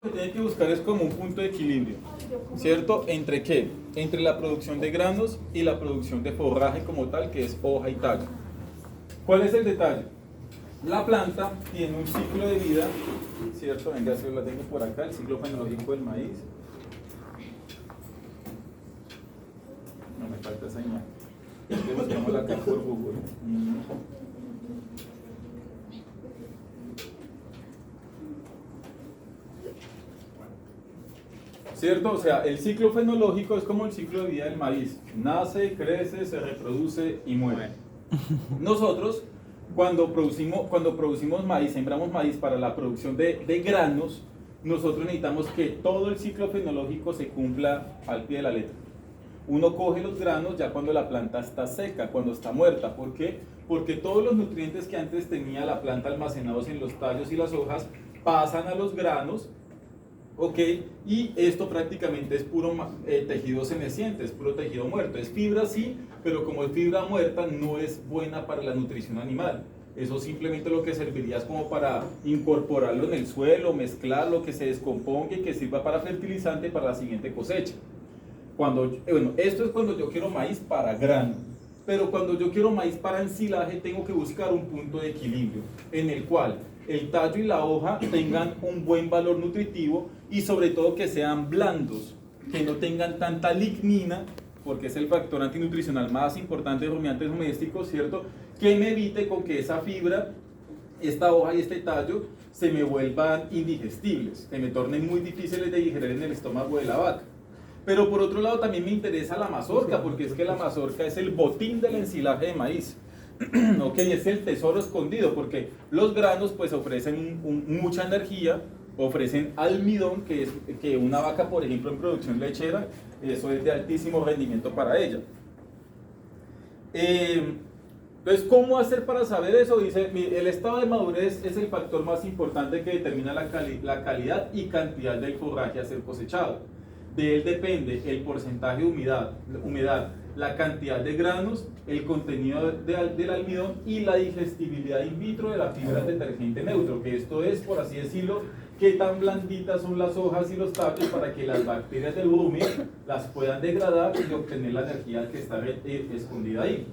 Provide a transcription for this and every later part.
Lo que tiene que buscar es como un punto de equilibrio, ¿cierto? ¿Entre qué? Entre la producción de granos y la producción de forraje como tal, que es hoja y tallo. ¿Cuál es el detalle? La planta tiene un ciclo de vida, ¿cierto? Venga, si la tengo por acá, el ciclo fenológico del maíz. No me falta esa imagen. Busquémosla acá por Google. ¿Cierto? O sea, el ciclo fenológico es como el ciclo de vida del maíz. Nace, crece, se reproduce y muere. Nosotros, cuando producimos maíz, sembramos maíz para la producción de granos, nosotros necesitamos que todo el ciclo fenológico se cumpla al pie de la letra. Uno coge los granos ya cuando la planta está seca, cuando está muerta. ¿Por qué? Porque todos los nutrientes que antes tenía la planta almacenados en los tallos y las hojas pasan a los granos. ¿Ok? Y esto prácticamente es puro tejido senesciente, es puro tejido muerto. Es fibra sí, pero como es fibra muerta no es buena para la nutrición animal. Eso simplemente lo que serviría es como para incorporarlo en el suelo, mezclarlo, que se descomponga y que sirva para fertilizante para la siguiente cosecha. Esto es cuando yo quiero maíz para grano. Pero cuando yo quiero maíz para ensilaje tengo que buscar un punto de equilibrio en el cual el tallo y la hoja tengan un buen valor nutritivo y sobre todo que sean blandos, que no tengan tanta lignina, porque es el factor antinutricional más importante de rumiantes domésticos, ¿cierto? Que me evite con que esa fibra, esta hoja y este tallo se me vuelvan indigestibles, que me tornen muy difíciles de digerir en el estómago de la vaca. Pero por otro lado también me interesa la mazorca, porque es que la mazorca es el botín del ensilaje de maíz. Ok, es el tesoro escondido, porque los granos pues ofrecen mucha energía, ofrecen almidón, que es que una vaca, por ejemplo, en producción lechera, eso es de altísimo rendimiento para ella. Entonces, ¿cómo hacer para saber eso? Dice, el estado de madurez es el factor más importante que determina la calidad y cantidad del forraje a ser cosechado. De él depende el porcentaje de humedad, la cantidad de granos, el contenido del almidón y la digestibilidad in vitro de la fibra detergente neutro, que esto es, por así decirlo, qué tan blanditas son las hojas y los tallos para que las bacterias del rumia las puedan degradar y obtener la energía que está escondida ahí.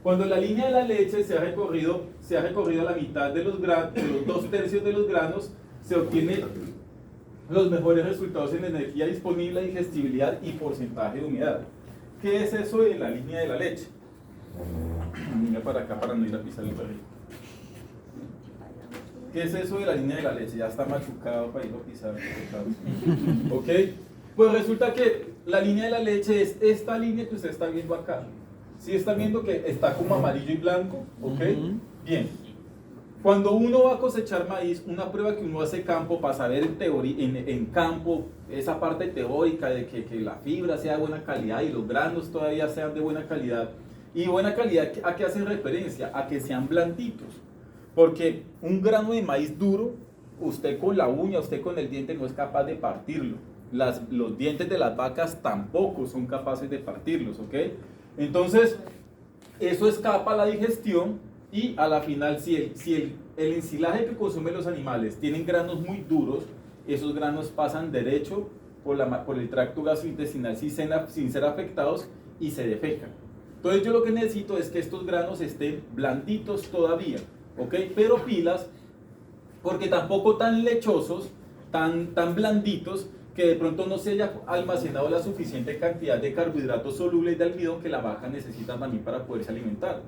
Cuando la línea de la leche se ha recorrido a la mitad de los 2/3 de los granos, se obtiene los mejores resultados en energía disponible, digestibilidad y porcentaje de humedad. ¿Qué es eso de la línea de la leche? Venga para acá para no ir a pisar el perrito. ¿Qué es eso de la línea de la leche? Ya está machucado para ir a pisar. ¿Ok? Pues resulta que la línea de la leche es esta línea que usted está viendo acá. ¿Sí está viendo que está como amarillo y blanco? ¿Ok? Bien. Cuando uno va a cosechar maíz, una prueba que uno hace campo para saber en campo, esa parte teórica de que la fibra sea de buena calidad y los granos todavía sean de buena calidad. Y buena calidad, ¿a qué hacen referencia? A que sean blanditos. Porque un grano de maíz duro, usted con la uña, usted con el diente no es capaz de partirlo. Los dientes de las vacas tampoco son capaces de partirlos, ¿ok? Entonces, eso escapa a la digestión. Y a la final, si el ensilaje que consumen los animales tienen granos muy duros, esos granos pasan derecho por el tracto gastrointestinal sin ser afectados y se defecan. Entonces yo lo que necesito es que estos granos estén blanditos todavía, ¿ok? Pero pilas, porque tampoco tan lechosos, tan blanditos, que de pronto no se haya almacenado la suficiente cantidad de carbohidratos solubles y de almidón que la vaca necesita también para poderse alimentar.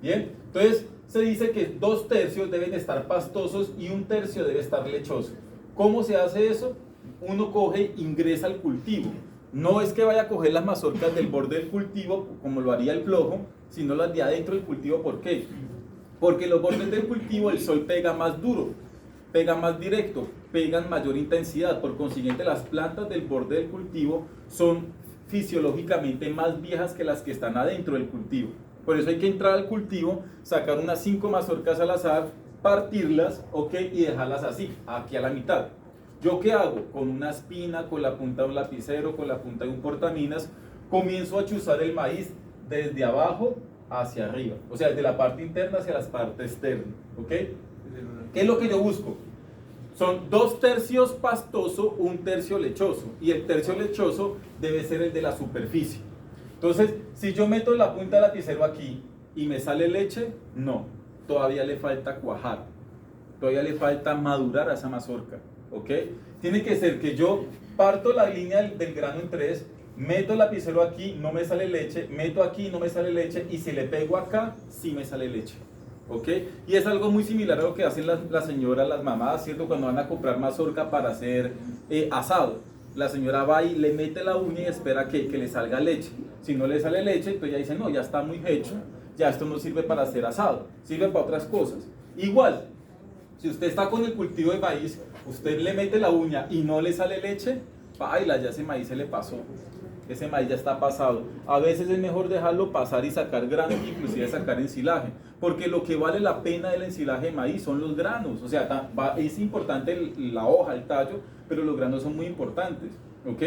Bien, entonces se dice que 2/3 deben estar pastosos y 1/3 debe estar lechoso. ¿Cómo se hace eso? Uno coge, ingresa al cultivo. No es que vaya a coger las mazorcas del borde del cultivo, como lo haría el flojo, sino las de adentro del cultivo. ¿Por qué? Porque los bordes del cultivo el sol pega más duro, pega más directo, pegan mayor intensidad. Por consiguiente, las plantas del borde del cultivo son fisiológicamente más viejas que las que están adentro del cultivo. Por eso hay que entrar al cultivo, sacar unas 5 mazorcas al azar, partirlas, ¿ok? Y dejarlas así, aquí a la mitad. ¿Yo qué hago? Con una espina, con la punta de un lapicero, con la punta de un portaminas, comienzo a chuzar el maíz desde abajo hacia arriba. O sea, desde la parte interna hacia la parte externa, ¿ok? ¿Qué es lo que yo busco? Son 2/3 pastoso, 1/3 lechoso. Y el tercio lechoso debe ser el de la superficie. Entonces, si yo meto la punta del lapicero aquí y me sale leche, no. Todavía le falta cuajar. Todavía le falta madurar a esa mazorca. ¿Ok? Tiene que ser que yo parto la línea del grano en 3, meto el lapicero aquí, no me sale leche, meto aquí, no me sale leche, y si le pego acá, sí me sale leche. ¿Ok? Y es algo muy similar a lo que hacen las señoras, las mamás, ¿cierto? Cuando van a comprar mazorca para hacer asado. La señora va y le mete la uña y espera que le salga leche. Si no le sale leche, entonces ya dice, no, ya está muy hecho, ya esto no sirve para hacer asado, sirve para otras cosas. Igual, si usted está con el cultivo de maíz, usted le mete la uña y no le sale leche, baila, ya ese maíz se le pasó. Ese maíz ya está pasado. A veces es mejor dejarlo pasar y sacar granos, inclusive sacar ensilaje, porque lo que vale la pena del ensilaje de maíz son los granos. O sea, es importante la hoja, el tallo, pero los granos son muy importantes. ¿Ok?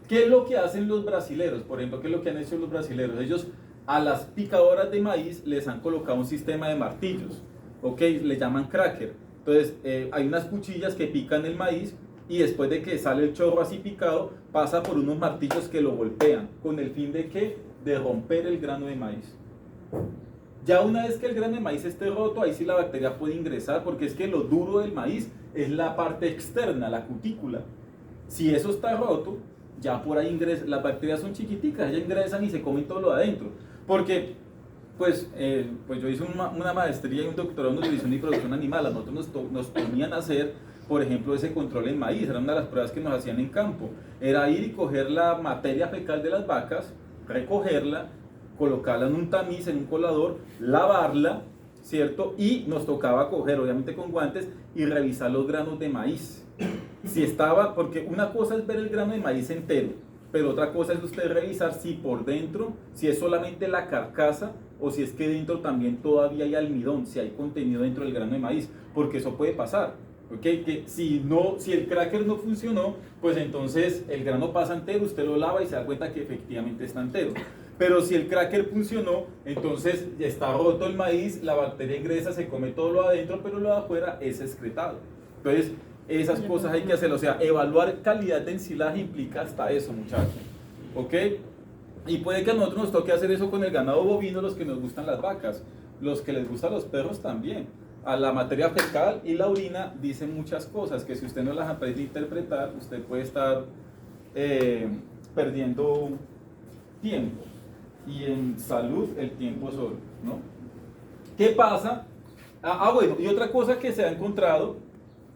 ¿Qué es lo que hacen los brasileros? Por ejemplo, ¿qué es lo que han hecho los brasileros? Ellos a las picadoras de maíz les han colocado un sistema de martillos. ¿Ok? Le llaman cracker. Entonces, hay unas cuchillas que pican el maíz, y después de que sale el chorro así picado, pasa por unos martillos que lo golpean, con el fin de ¿qué? De romper el grano de maíz. Ya una vez que el grano de maíz esté roto, ahí sí la bacteria puede ingresar, porque es que lo duro del maíz es la parte externa, la cutícula. Si eso está roto, ya por ahí ingresa, las bacterias son chiquiticas, ellas ingresan y se comen todo lo de adentro. Porque, pues yo hice una maestría y un doctorado en nutrición y producción animal. A nosotros nos ponían a hacer, por ejemplo, ese control en maíz. Era una de las pruebas que nos hacían en campo. Era ir y coger la materia fecal de las vacas, recogerla, colocarla en un tamiz, en un colador, lavarla, ¿cierto? Y nos tocaba coger, obviamente con guantes, y revisar los granos de maíz. Si estaba, porque una cosa es ver el grano de maíz entero, pero otra cosa es usted revisar si por dentro, si es solamente la carcasa, o si es que dentro también todavía hay almidón, si hay contenido dentro del grano de maíz, porque eso puede pasar. ¿Okay? Que si el cracker no funcionó, pues entonces el grano pasa entero, usted lo lava y se da cuenta que efectivamente está entero. Pero si el cracker funcionó, entonces ya está roto el maíz, la bacteria ingresa, se come todo lo adentro, pero lo de afuera es excretado. Entonces, esas cosas hay que hacer. O sea, evaluar calidad de ensilaje implica hasta eso, muchachos. ¿Ok? Y puede que a nosotros nos toque hacer eso con el ganado bovino, los que nos gustan las vacas, los que les gustan los perros también. A la materia fecal y la orina dicen muchas cosas que si usted no las aprende a interpretar, usted puede estar perdiendo tiempo. Y en salud el tiempo solo, ¿no? ¿Qué pasa? Bueno, y otra cosa que se ha encontrado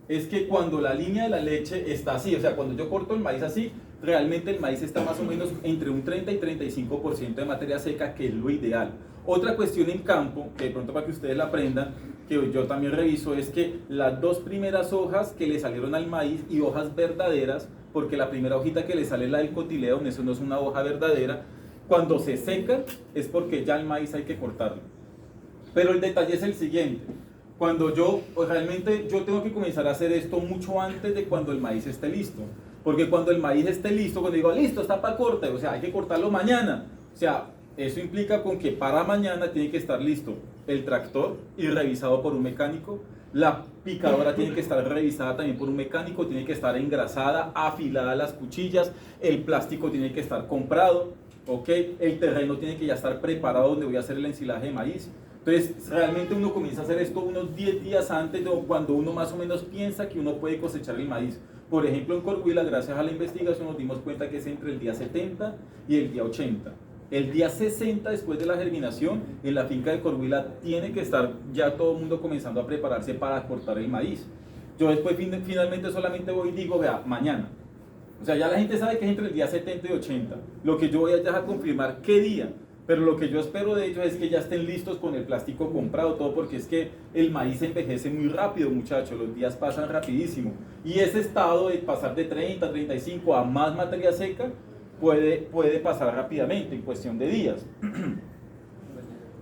es que cuando la línea de la leche está así, o sea, cuando yo corto el maíz así, realmente el maíz está más o menos entre un 30 y 35% de materia seca, que es lo ideal. Otra cuestión en campo, que de pronto para que ustedes la aprendan, que yo también reviso, es que las 2 primeras hojas que le salieron al maíz, y hojas verdaderas, porque la primera hojita que le sale, la del cotileón, eso no es una hoja verdadera, cuando se secan es porque ya el maíz hay que cortarlo. Pero el detalle es el siguiente: cuando realmente yo tengo que comenzar a hacer esto mucho antes de cuando el maíz esté listo, porque cuando el maíz esté listo, cuando digo listo, está para corte, o sea, hay que cortarlo mañana, o sea, eso implica con que para mañana tiene que estar listo el tractor y revisado por un mecánico, la picadora tiene que estar revisada también por un mecánico, tiene que estar engrasada, afilada las cuchillas, el plástico tiene que estar comprado, ¿ok? El terreno tiene que ya estar preparado donde voy a hacer el ensilaje de maíz. Entonces, realmente uno comienza a hacer esto unos 10 días antes de cuando uno más o menos piensa que uno puede cosechar el maíz. Por ejemplo, en Corhuila, gracias a la investigación, nos dimos cuenta que es entre el día 70 y el día 80. El día 60, después de la germinación, en la finca de Corhuila tiene que estar ya todo el mundo comenzando a prepararse para cortar el maíz. Yo después finalmente solamente voy y digo, vea, mañana. O sea, ya la gente sabe que es entre el día 70 y 80. Lo que yo voy allá a confirmar qué día. Pero lo que yo espero de ellos es que ya estén listos con el plástico comprado, todo, porque es que el maíz envejece muy rápido, muchachos, los días pasan rapidísimo. Y ese estado de pasar de 30, 35 a más materia seca puede pasar rápidamente, en cuestión de días.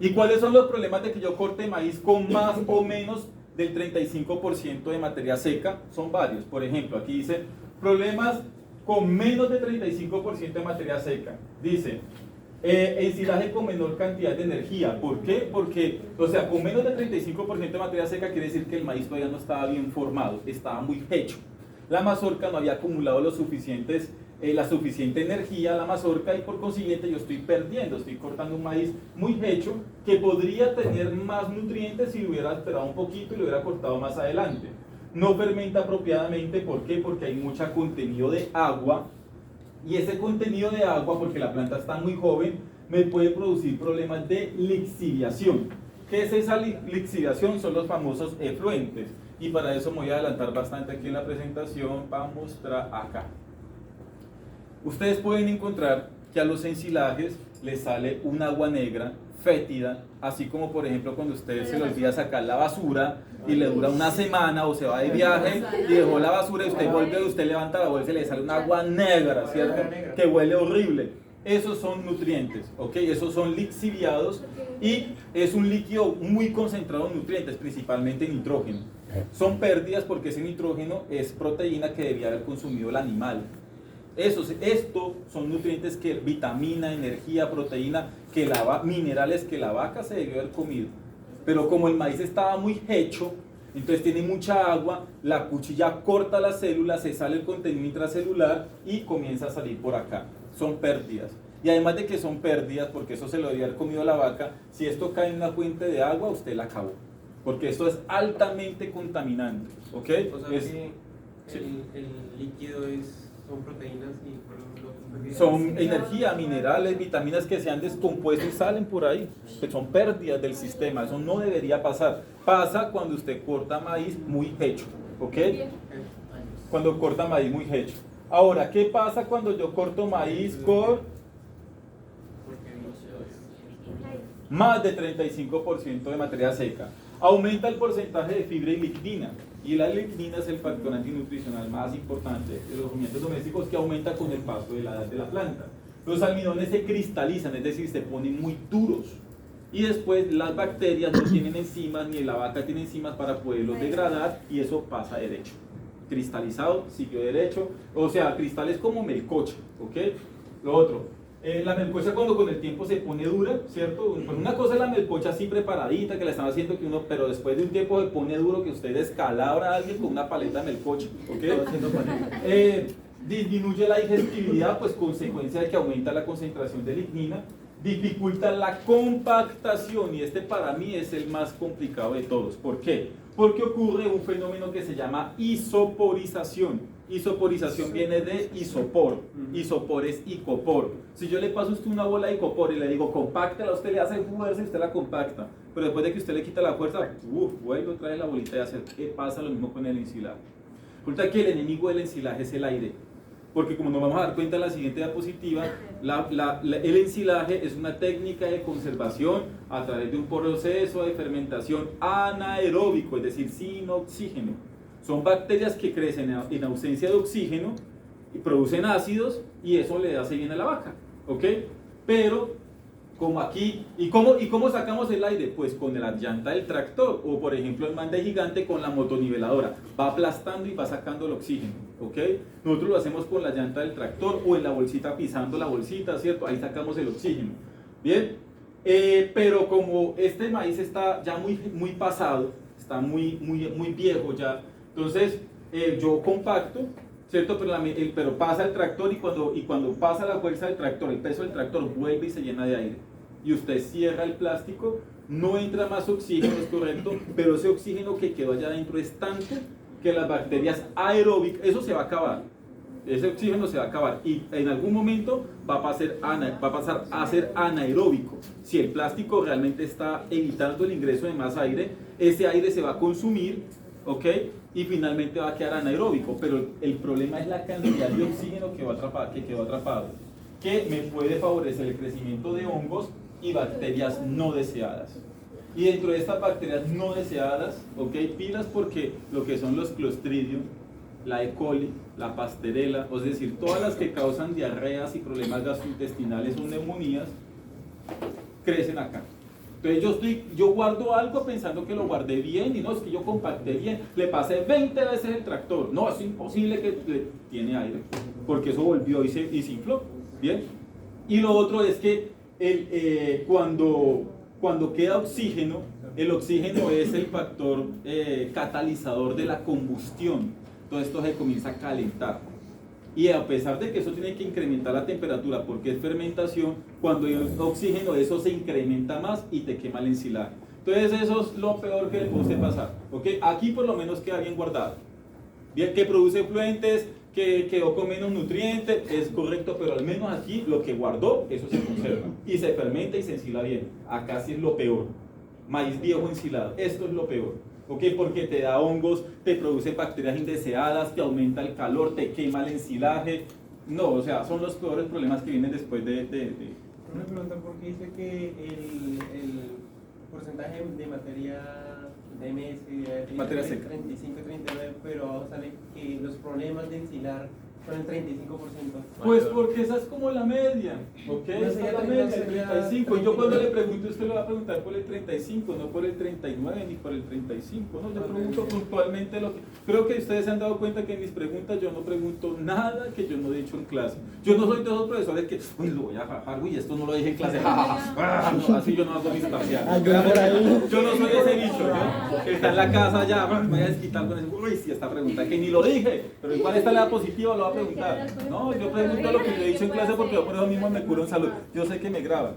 ¿Y cuáles son los problemas de que yo corte maíz con más o menos del 35% de materia seca? Son varios. Por ejemplo, aquí dice problemas con menos de 35% de materia seca. Dice Ensilaje con menor cantidad de energía. ¿Por qué? Porque, o sea, con menos de 35% de materia seca quiere decir que el maíz todavía no estaba bien formado, estaba muy hecho. La mazorca no había acumulado la suficiente energía a la mazorca y por consiguiente yo estoy perdiendo, estoy cortando un maíz muy hecho que podría tener más nutrientes si lo hubiera esperado un poquito y lo hubiera cortado más adelante. No fermenta apropiadamente, ¿por qué? Porque hay mucho contenido de agua. Y ese contenido de agua, porque la planta está muy joven, me puede producir problemas de lixiviación. ¿Qué es esa lixiviación? Son los famosos efluentes. Y para eso me voy a adelantar bastante aquí en la presentación para mostrar acá. Ustedes pueden encontrar que a los ensilajes les sale un agua negra, fétida, así como por ejemplo cuando ustedes se les olvida sacar la basura y le dura una semana o se va de viaje y dejó la basura y usted vuelve, usted levanta la bolsa y le sale un agua negra, ¿cierto? Que huele horrible. Esos son nutrientes, ¿ok? Esos son lixiviados y es un líquido muy concentrado en nutrientes, principalmente nitrógeno. Son pérdidas porque ese nitrógeno es proteína que debía haber consumido el animal. Esto son nutrientes que vitamina, energía, proteína, minerales que la vaca se debió haber comido. Pero como el maíz estaba muy hecho, entonces tiene mucha agua, la cuchilla corta las células, se sale el contenido intracelular y comienza a salir por acá. Son pérdidas. Y además de que son pérdidas, porque eso se lo debía haber comido la vaca, si esto cae en una fuente de agua, usted la acabó. Porque esto es altamente contaminante. ¿Ok? O sea que el líquido son proteínas y son energía, minerales, vitaminas que se han descompuesto y salen por ahí, que son pérdidas del sistema. Eso no debería pasar. Pasa cuando usted corta maíz muy hecho, ¿ok? Cuando corta maíz muy hecho. Ahora, ¿qué pasa cuando yo corto maíz con más de 35% de materia seca? Aumenta el porcentaje de fibra y lignina. Y la lignina es el factor antinutricional más importante de los rumiantes domésticos que aumenta con el paso de la edad de la planta. Los almidones se cristalizan, es decir, se ponen muy duros. Y después las bacterias no tienen enzimas, ni la vaca tiene enzimas para poderlos degradar y eso pasa derecho. Cristalizado, siguió derecho, o sea, cristales como melcocha, ¿ok? Lo otro. La melcocha cuando con el tiempo se pone dura, ¿cierto? Pues una cosa es la melcocha así preparadita que la están haciendo que uno, pero después de un tiempo se pone duro que usted descalabra a alguien con una paleta de melcocha, ¿ok? Disminuye la digestibilidad, pues consecuencia de que aumenta la concentración de lignina, dificulta la compactación y este para mí es el más complicado de todos. ¿Por qué? Porque ocurre un fenómeno que se llama isoporización. Isoporización viene de isopor. Isopor es icopor. Si yo le paso a usted una bola de icopor y le digo compáctala, usted le hace fuerza y usted la compacta. Pero después de que usted le quita la fuerza, vuelve otra vez la bolita y hace. ¿Qué pasa? Lo mismo con el ensilaje. Resulta que el enemigo del ensilaje es el aire. Porque como nos vamos a dar cuenta en la siguiente diapositiva, el ensilaje es una técnica de conservación a través de un proceso de fermentación anaeróbico, es decir, sin oxígeno. Son bacterias que crecen en ausencia de oxígeno y producen ácidos y eso le hace bien a la vaca, ¿ok? Pero, como aquí, ¿y cómo sacamos el aire? Pues con la llanta del tractor o por ejemplo el mande gigante con la motoniveladora, va aplastando y va sacando el oxígeno, ¿ok? Nosotros lo hacemos con la llanta del tractor o en la bolsita pisando la bolsita, ¿cierto? Ahí sacamos el oxígeno, ¿bien? Pero como este maíz está ya muy pasado, está muy viejo ya, entonces yo compacto, ¿cierto? Pero pasa el tractor y cuando pasa la fuerza del tractor, el peso del tractor vuelve y se llena de aire. Y usted cierra el plástico, no entra más oxígeno, es correcto, pero ese oxígeno que quedó allá adentro es tanto que las bacterias aeróbicas, eso se va a acabar. Ese oxígeno se va a acabar y en algún momento va a pasar a ser anaeróbico. Si el plástico realmente está evitando el ingreso de más aire, ese aire se va a consumir, ¿ok? Y finalmente va a quedar anaeróbico, pero el problema es la cantidad de oxígeno que quedó atrapado, que me puede favorecer el crecimiento de hongos y bacterias no deseadas. Y dentro de estas bacterias no deseadas, ¿ok? Pilas porque lo que son los Clostridium, la E. coli, la Pasteurella, es decir, todas las que causan diarreas y problemas gastrointestinales o neumonías, crecen acá. Entonces yo guardo algo pensando que lo guardé bien y no, es que yo compacté bien, le pasé 20 veces el tractor, no, es imposible que tiene aire, porque eso volvió y se infló, ¿bien? Y lo otro es que cuando queda oxígeno, el oxígeno es el factor catalizador de la combustión. Todo esto se comienza a calentar. Y a pesar de que eso tiene que incrementar la temperatura porque es fermentación, cuando hay oxígeno eso se incrementa más y te quema el ensilaje. Entonces eso es lo peor que le puede pasar. ¿Okay? Aquí por lo menos queda bien guardado. Bien, que produce fluentes, que quedó con menos nutrientes, es correcto, pero al menos aquí lo que guardó, eso se conserva. Y se fermenta y se ensila bien. Acá sí es lo peor. Maíz viejo ensilado, esto es lo peor. ¿Ok? Porque te da hongos, te produce bacterias indeseadas, te aumenta el calor, te quema el ensilaje. No, o sea, son los peores problemas que vienen después de... Una pregunta, ¿por qué dice que el porcentaje de materia de MS, materia seca, 35-39, pero abajo sale que los problemas de ensilar son el 35%? Pues porque esa es como la media, ¿ok? No Esa sería es la media, el 35. Y yo cuando le pregunto, usted le va a preguntar por el 35, no por el 39 ni por el 35, ¿no? Yo pregunto puntualmente lo que... Creo que ustedes se han dado cuenta que en mis preguntas yo no pregunto nada que yo no he dicho en clase. Yo no soy de esos profesores que, uy, lo voy a jajar, uy, esto no lo dije en clase, jajaja. No, así yo no hago mis parciales. Yo no soy ese bicho, ¿no? Que está en la casa ya, me voy a desquitar con eso. Uy, si esta pregunta que ni lo dije, pero igual esta la positiva lo va a preguntar. No, yo pregunto lo que yo he dicho en clase porque yo por eso mismo me curo en salud. Yo sé que me graban,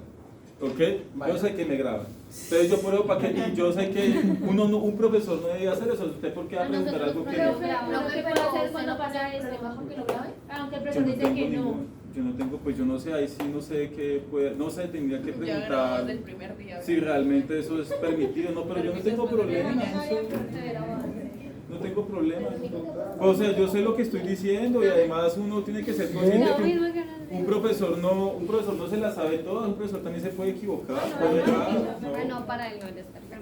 ¿ok? Yo sé que me graban. Entonces yo por eso para que, y yo sé que un profesor no debe hacer eso. ¿Usted por qué va a preguntar algo que no? Lo que puede hacer cuando pasa esto, bajo que lo grabe, aunque el profesor dice que no. Yo no tengo, pues yo no sé, ahí sí no sé qué puede, no sé, tendría que preguntar Ya grabamos del primer día. si realmente eso es permitido, no, pero yo no tengo problema. No tengo problema. O sea, yo sé lo que estoy diciendo y además uno tiene que ser consciente que un profesor no se la sabe toda, un profesor también se puede equivocar. No, para él no es descargar.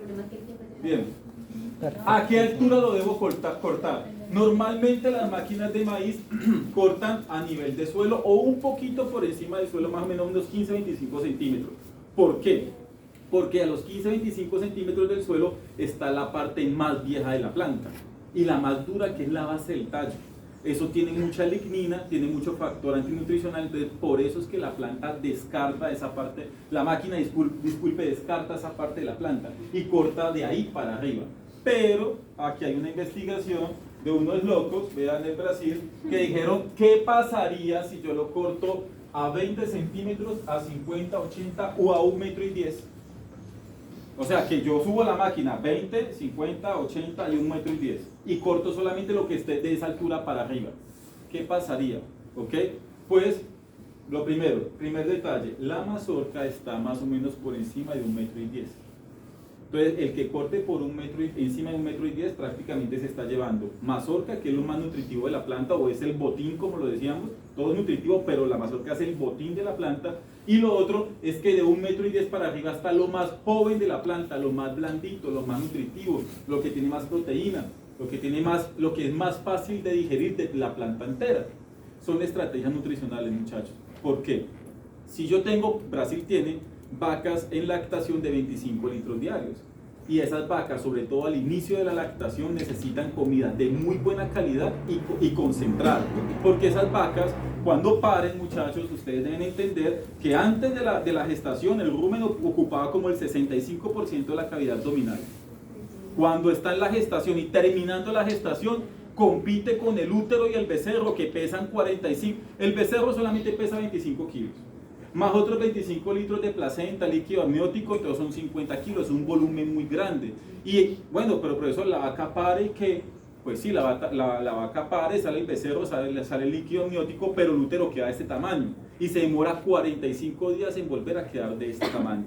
Bien. ¿A qué altura lo debo cortar? Normalmente las máquinas de maíz cortan a nivel de suelo o un poquito por encima del suelo, más o menos unos 15-25 centímetros. ¿Por qué? Porque a los 15-25 centímetros del suelo está la parte más vieja de la planta y la más dura, que es la base del tallo. Eso tiene mucha lignina, tiene mucho factor antinutricional, entonces por eso es que la planta descarta esa parte, la máquina, disculpe, descarta esa parte de la planta y corta de ahí para arriba. Pero aquí hay una investigación de unos locos, vean, en Brasil, que dijeron, ¿qué pasaría si yo lo corto a 20 centímetros, a 50, 80 o a 1,10 metros? O sea, que yo subo la máquina 20, 50, 80 y 1,10 metros y corto solamente lo que esté de esa altura para arriba. ¿Qué pasaría? ¿Ok? Pues, lo primero, primer detalle, la mazorca está más o menos por encima de 1,10 metros. Entonces, el que corte por encima de 1,10 metros prácticamente se está llevando mazorca, que es lo más nutritivo de la planta, o es el botín, como lo decíamos, todo es nutritivo, pero la mazorca es el botín de la planta. Y lo otro es que de 1,10 metros para arriba está lo más joven de la planta, lo más blandito, lo más nutritivo, lo que tiene más proteína, lo que es más fácil de digerir de la planta entera. Son estrategias nutricionales, muchachos. ¿Por qué? Si yo tengo, Brasil tiene vacas en lactación de 25 litros diarios. Y esas vacas, sobre todo al inicio de la lactación, necesitan comida de muy buena calidad y concentrada. Porque esas vacas, cuando paren, muchachos, ustedes deben entender que antes de la gestación, el rumen ocupaba como el 65% de la cavidad abdominal. Cuando está en la gestación y terminando la gestación, compite con el útero y el becerro, que pesan 45. El becerro solamente pesa 25 kilos. Más otros 25 litros de placenta, líquido amniótico, todos son 50 kilos, es un volumen muy grande. Y bueno, pero profesor, la vaca pare, ¿qué? Pues sí, la vaca pare, sale el becerro, sale el líquido amniótico, pero el útero queda de este tamaño. Y se demora 45 días en volver a quedar de este tamaño.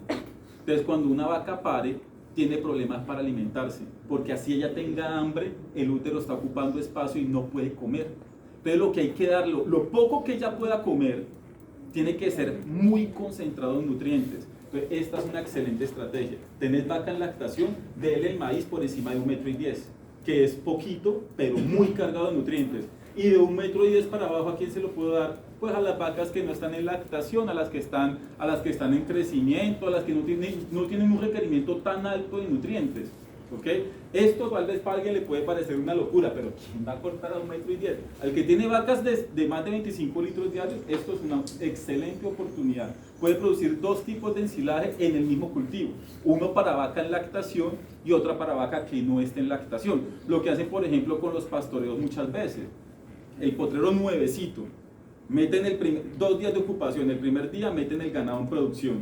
Entonces, cuando una vaca pare, tiene problemas para alimentarse, porque así ella tenga hambre, el útero está ocupando espacio y no puede comer. Entonces, lo que hay que darlo, lo poco que ella pueda comer, tiene que ser muy concentrado en nutrientes. Entonces, esta es una excelente estrategia. Tenés vaca en lactación, déle el maíz por encima de 1,10 metros, que es poquito, pero muy cargado de nutrientes. Y de 1,10 metros para abajo, ¿a quién se lo puedo dar? Pues a las vacas que no están en lactación, a las que están en crecimiento, a las que no tienen un requerimiento tan alto de nutrientes. ¿ok? Esto tal vez para alguien le puede parecer una locura, pero ¿quién va a cortar a 1,10 m? Al que tiene vacas de más de 25 litros diarios, esto es una excelente oportunidad. Puede producir dos tipos de ensilaje en el mismo cultivo, uno para vaca en lactación y otra para vaca que no esté en lactación. Lo que hacen, por ejemplo, con los pastoreos muchas veces, el potrero nuevecito, meten 2 días de ocupación, el primer día meten el ganado en producción,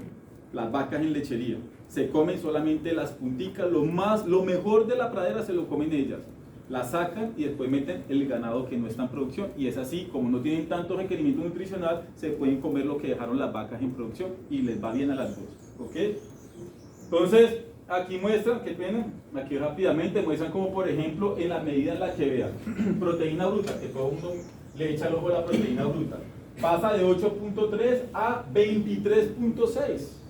las vacas en lechería, se comen solamente las punticas, lo mejor de la pradera se lo comen ellas, la sacan y después meten el ganado que no está en producción, y es así, como no tienen tanto requerimiento nutricional, se pueden comer lo que dejaron las vacas en producción y les va bien a las dos, ¿ok? Entonces, aquí muestran, qué pena, aquí rápidamente muestran como por ejemplo en la medida en la que vean, proteína bruta, que todo el mundo le echa el ojo a la proteína bruta, pasa de 8.3 a 23.6.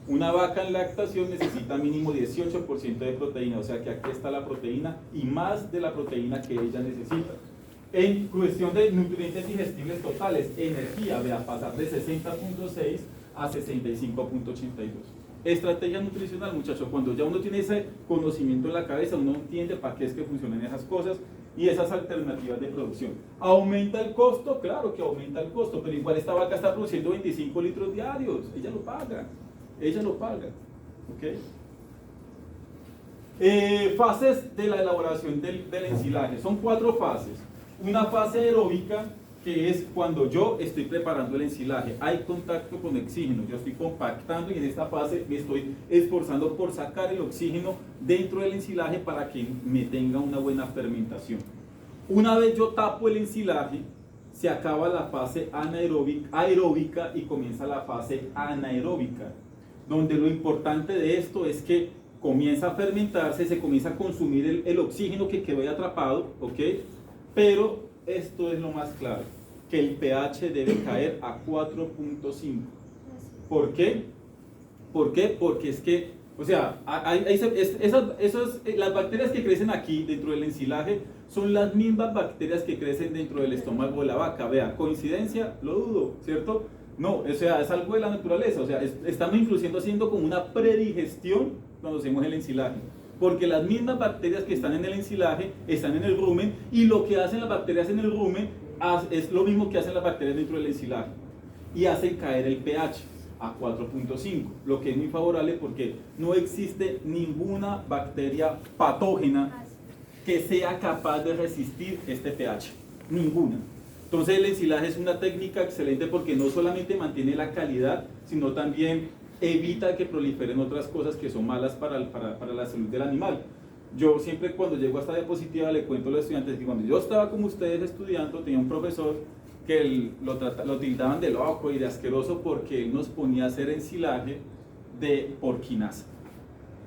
Una vaca en lactación necesita mínimo 18% de proteína, o sea que aquí está la proteína y más de la proteína que ella necesita. En cuestión de nutrientes digestibles totales, energía, vea, pasar de 60.6 a 65.82. Estrategia nutricional, muchachos, cuando ya uno tiene ese conocimiento en la cabeza, uno entiende para qué es que funcionan esas cosas y esas alternativas de producción. ¿Aumenta el costo? Claro que aumenta el costo, pero igual esta vaca está produciendo 25 litros diarios, ella lo paga. Ella lo paga, ¿ok? Fases de la elaboración del ensilaje. Son 4 fases. Una fase aeróbica, que es cuando yo estoy preparando el ensilaje. Hay contacto con oxígeno, yo estoy compactando y en esta fase me estoy esforzando por sacar el oxígeno dentro del ensilaje para que me tenga una buena fermentación. Una vez yo tapo el ensilaje, se acaba la fase aeróbica y comienza la fase anaeróbica, donde lo importante de esto es que comienza a fermentarse, se comienza a consumir el oxígeno que quedó ahí atrapado, ¿ok? Pero esto es lo más clave, que el pH debe caer a 4.5. ¿Por qué? ¿Por qué? Porque es que, o sea, las bacterias que crecen aquí dentro del ensilaje son las mismas bacterias que crecen dentro del estómago de la vaca. Vea, coincidencia, lo dudo, ¿cierto? No, o sea, es algo de la naturaleza, o sea, estamos incluso haciendo como una predigestión cuando hacemos el ensilaje, porque las mismas bacterias que están en el ensilaje están en el rumen, y lo que hacen las bacterias en el rumen es lo mismo que hacen las bacterias dentro del ensilaje, y hacen caer el pH a 4.5, lo que es muy favorable porque no existe ninguna bacteria patógena que sea capaz de resistir este pH, ninguna. Entonces el ensilaje es una técnica excelente porque no solamente mantiene la calidad, sino también evita que proliferen otras cosas que son malas para la salud del animal. Yo siempre cuando llego a esta diapositiva le cuento a los estudiantes que cuando yo estaba como ustedes estudiando, tenía un profesor que lo tildaban de loco y de asqueroso porque él nos ponía a hacer ensilaje de porquinaza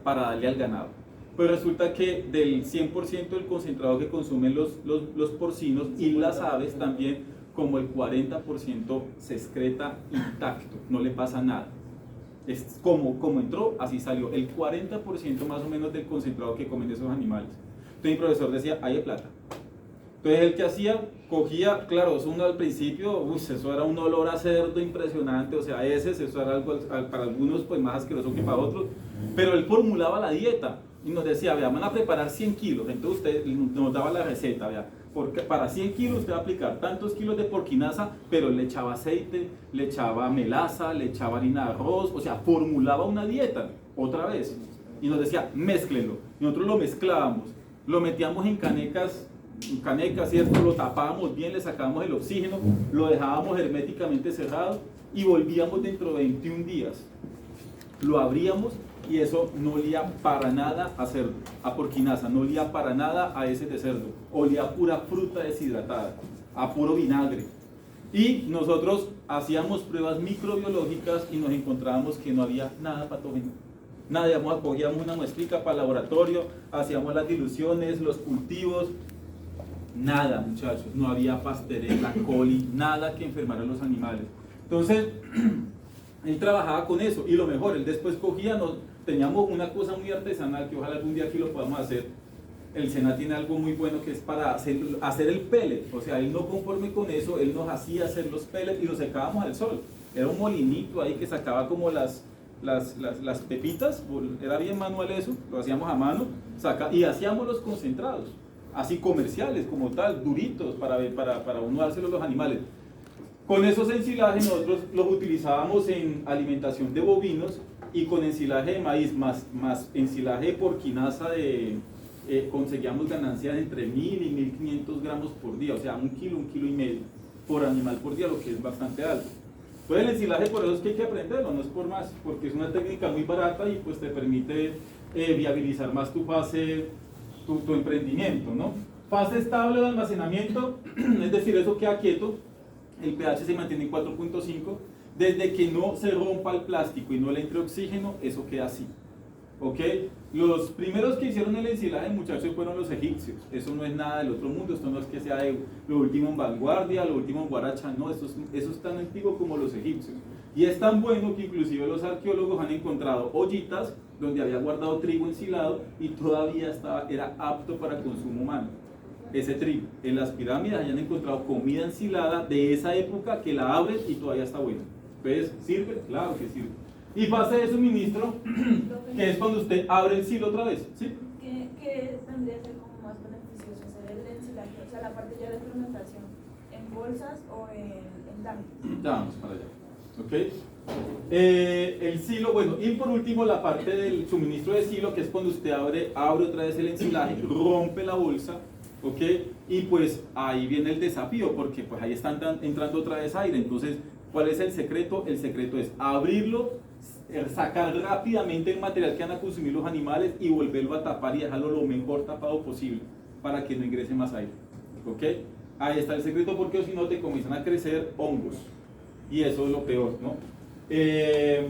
para darle al ganado. Pero resulta que del 100% del concentrado que consumen los porcinos y las aves también, como el 40% se excreta intacto, no le pasa nada. Es como entró, así salió. El 40% más o menos del concentrado que comen esos animales. Entonces mi profesor decía, hay de plata. Entonces el que hacía, cogía, claro, eso uno al principio, eso era un olor a cerdo impresionante, o sea, eso era algo para algunos pues más asqueroso que para otros, pero él formulaba la dieta. Y nos decía, vea, van a preparar 100 kilos, entonces usted nos daba la receta, vea, porque para 100 kilos usted va a aplicar tantos kilos de porquinaza, pero le echaba aceite, le echaba melaza, le echaba harina de arroz, o sea, formulaba una dieta, otra vez, y nos decía, mézclenlo, y nosotros lo mezclábamos, lo metíamos en canecas, ¿cierto? Lo tapábamos bien, le sacábamos el oxígeno, lo dejábamos herméticamente cerrado, y volvíamos dentro de 21 días, lo abríamos, y eso no olía para nada a cerdo, a porquinaza, no olía para nada a heces de cerdo, olía a pura fruta deshidratada, a puro vinagre. Y nosotros hacíamos pruebas microbiológicas y nos encontrábamos que no había nada patógeno. Nada, cogíamos una muestrica para el laboratorio, hacíamos las diluciones, los cultivos, nada, muchachos, no había Pasteurella, coli, nada que enfermara a los animales. Entonces, él trabajaba con eso, y lo mejor, él después cogía, teníamos una cosa muy artesanal que ojalá algún día aquí lo podamos hacer. El SENA tiene algo muy bueno que es para hacer el pellet, o sea, él no conforme con eso, él nos hacía hacer los pellets y los secábamos al sol. Era un molinito ahí que sacaba como las pepitas, era bien manual eso, lo hacíamos a mano, y hacíamos los concentrados, así comerciales como tal, duritos, para uno dárselo a los animales. Con esos ensilajes nosotros los utilizábamos en alimentación de bovinos y con ensilaje de maíz más ensilaje de porquinaza conseguíamos ganancias entre 1000 y 1500 gramos por día, o sea, 1 kilo y medio por animal por día, lo que es bastante alto. Pues el ensilaje por eso es que hay que aprenderlo, no es por más, porque es una técnica muy barata y pues te permite viabilizar más tu fase, tu emprendimiento, ¿no? Fase estable de almacenamiento, es decir, eso queda quieto, el pH se mantiene en 4.5, desde que no se rompa el plástico y no le entre oxígeno, eso queda así. ¿Ok? Los primeros que hicieron el ensilaje, muchachos, fueron los egipcios. Eso no es nada del otro mundo, esto no es que sea de lo último en vanguardia, lo último en guaracha, no, eso es tan antiguo como los egipcios. Y es tan bueno que inclusive los arqueólogos han encontrado ollitas donde había guardado trigo ensilado y todavía era apto para consumo humano. Ese trigo. En las pirámides hayan encontrado comida ensilada de esa época que la abren y todavía está buena. ¿Ves? ¿Sirve? Claro que sirve. Y fase de suministro, que es cuando usted abre el silo otra vez, ¿sí? ¿Qué tendría que ser como más beneficioso hacer el ensilaje? O sea, la parte ya de fermentación, ¿en bolsas o en tanques? Ya vamos para allá, ¿ok? El silo, bueno, y por último la parte del suministro de silo, que es cuando usted abre otra vez el ensilaje, rompe la bolsa, ¿ok? Y pues ahí viene el desafío, porque pues ahí están entrando otra vez aire. Entonces, ¿cuál es el secreto? El secreto es abrirlo, sacar rápidamente el material que van a consumir los animales y volverlo a tapar y dejarlo lo mejor tapado posible para que no ingrese más aire, ¿ok? Ahí está el secreto, porque si no te comienzan a crecer hongos y eso es lo peor, ¿no? ¿Qué